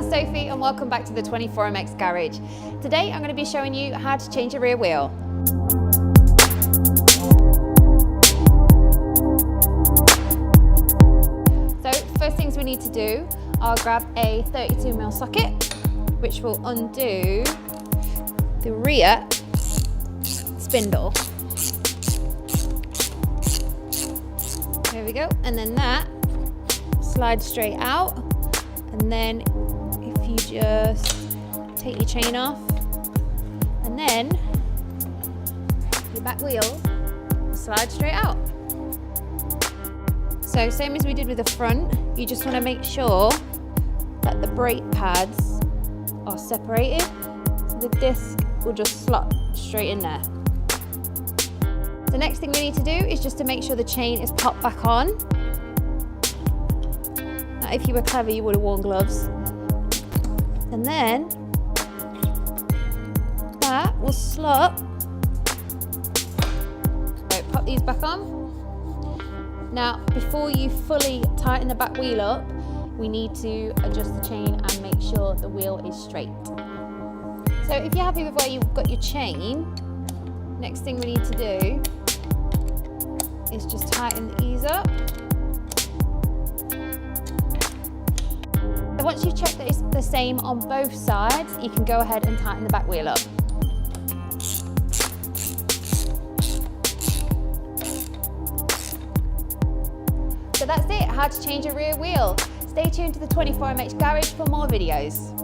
that's Sophie and welcome back to the 24MX Garage. Today I'm going to be showing you how to change a rear wheel. So first things we need to do, I'll grab a 32mm socket which will undo the rear spindle. There we go, and then that slides straight out, and then if you just take your chain off, and then your back wheel will slide straight out. So same as we did with the front, you just want to make sure that the brake pads are separated, so the disc will just slot straight in there. The next thing we need to do is just to make sure the chain is popped back on. Now, if you were clever, you would have worn gloves. And then that will slot. So pop these back on. Now, before you fully tighten the back wheel up, we need to adjust the chain and make sure the wheel is straight. So if you're happy with where you've got your chain, next thing we need to do is just tighten these up. So once you've checked that it's the same on both sides, you can go ahead and tighten the back wheel up. So that's it, how to change a rear wheel. Stay tuned to the 24MX Garage for more videos.